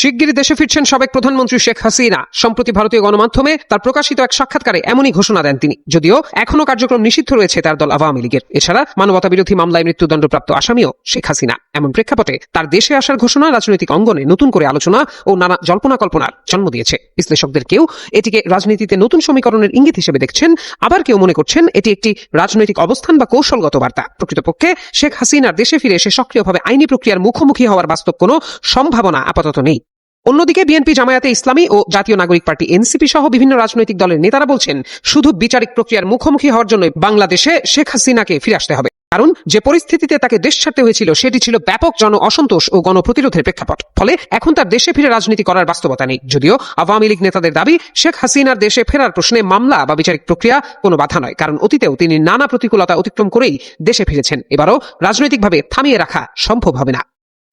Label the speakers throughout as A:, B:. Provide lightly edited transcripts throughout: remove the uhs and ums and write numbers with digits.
A: শিগগিরই দেশে ফিরছেন সাবেক প্রধানমন্ত্রী শেখ হাসিনা। সম্প্রতি ভারতীয় গণমাধ্যমে তার প্রকাশিত এক সাক্ষাৎকারে এমনই ঘোষণা দেন তিনি। যদিও এখনো কার্যক্রম নিষিদ্ধ রয়েছে তার দল আওয়ামী লীগের। এছাড়া মানবতা বিরোধী মামলায় মৃত্যুদণ্ডপ্রাপ্ত আসামিও শেখ হাসিনা। এমন প্রেক্ষাপটে তার দেশে আসার ঘোষণা রাজনৈতিক অঙ্গনে নতুন করে আলোচনা ও নানা জল্পনা কল্পনার জন্ম দিয়েছে। বিশ্লেষকদের কেউ এটিকে রাজনীতিতে নতুন সমীকরণের ইঙ্গিত হিসেবে দেখছেন, আবার কেউ মনে করছেন এটি একটি রাজনৈতিক অবস্থান বা কৌশলগত বার্তা। প্রকৃতপক্ষে শেখ হাসিনার দেশে ফিরে এসে সক্রিয়ভাবে আইনি প্রক্রিয়ার মুখোমুখি হওয়ার বাস্তব কোনো সম্ভাবনা আপাতত নেই। অন্যদিকে বিএনপি, জামায়াতে ইসলামী ও জাতীয় নাগরিক পার্টি এনসিপি সহ বিভিন্ন রাজনৈতিক দলের নেতারা বলছেন, শুধু বিচারিক প্রক্রিয়ার মুখোমুখি হওয়ার জন্য বাংলাদেশে শেখ হাসিনাকে ফিরে আসতে হবে। কারণ যে পরিস্থিতিতে তাকে দেশ ছাড়তে হয়েছিল সেটি ছিল ব্যাপক জন অসন্তোষ ও গণপ্রতিরোধের প্রেক্ষাপট। ফলে এখন তার দেশে ফিরে রাজনীতি করার বাস্তবতা নেই। যদিও আওয়ামী লীগ নেতাদের দাবি, শেখ হাসিনার দেশে ফেরার প্রশ্নে মামলা বা বিচারিক প্রক্রিয়া কোনো বাধা নয়, কারণ অতীতেও তিনি নানা প্রতিকূলতা অতিক্রম করেই দেশে ফিরেছেন। এবারও রাজনৈতিকভাবে থামিয়ে রাখা সম্ভব হবে না।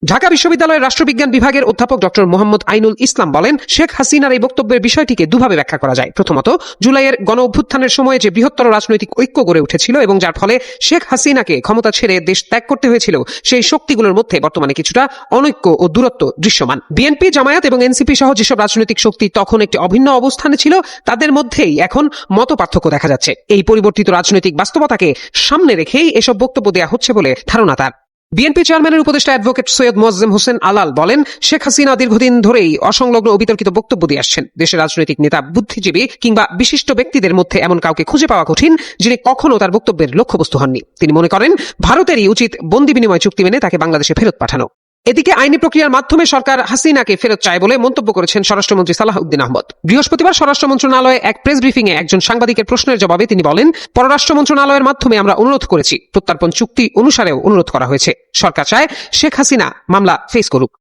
A: ঢাকা বিশ্ববিদ্যালয়ের রাষ্ট্রবিজ্ঞান বিভাগের অধ্যাপক ডক্টর মোহাম্মদ আইনুল ইসলাম বলেন, শেখ হাসিনার এই বক্তব্যের বিষয়টিকে দুভাবে ব্যাখ্যা করা যায়। প্রথমত, জুলাইয়ের গণ অভ্যুত্থানের সময় যে বৃহত্তর রাজনৈতিক ঐক্য গড়ে উঠেছিল এবং যার ফলে শেখ হাসিনাকে ক্ষমতা ছেড়ে দেশ ত্যাগ করতে হয়েছিল, সেই শক্তিগুলোর মধ্যে বর্তমানে কিছুটা অনৈক্য ও দূরত্ব দৃশ্যমান। বিএনপি, জামায়াত এবং এনসিপি সহ যেসব রাজনৈতিক শক্তি তখন একটি অভিন্ন অবস্থানে ছিল, তাদের মধ্যেই এখন মত পার্থক্য দেখা যাচ্ছে। এই পরিবর্তিত রাজনৈতিক বাস্তবতাকে সামনে রেখেই এসব বক্তব্য দেওয়া হচ্ছে বলে ধারণা তার। বিএনপি চেয়ারম্যানের উপদেষ্টা অ্যাডভোকেট সৈয়দ মোয়াজ্জেম হোসেন আলাল বলেন, শেখ হাসিনা দীর্ঘদিন ধরেই অসংলগ্ন ও বিতর্কিত বক্তব্য দিয়ে আসছেন। দেশের রাজনৈতিক নেতা, বুদ্ধিজীবী কিংবা বিশিষ্ট ব্যক্তিদের মধ্যে এমন কাউকে খুঁজে পাওয়া কঠিন যিনি কখনো তার বক্তব্যের লক্ষ্যবস্তু হননি। তিনি মনে করেন, ভারতেরই উচিত বন্দি বিনিময় চুক্তি মেনে তাকে বাংলাদেশে ফেরত পাঠানো। এদিকে আইনি প্রক্রিয়ার মাধ্যমে সরকার হাসিনাকে ফেরত চায় বলে মন্তব্য করেছেন স্বরাষ্ট্রমন্ত্রী সালাহউদ্দিন আহমদ। বৃহস্পতিবার স্বরাষ্ট্র মন্ত্রণালয়ে এক প্রেস ব্রিফিং এ একজন সাংবাদিকের প্রশ্নের জবাবে তিনি বলেন, পররাষ্ট্র মন্ত্রণালয়ের মাধ্যমে আমরা অনুরোধ করেছি, প্রত্যর্পণ চুক্তি অনুসারেও অনুরোধ করা হয়েছে। সরকার চায় শেখ হাসিনা মামলা ফেস করুক।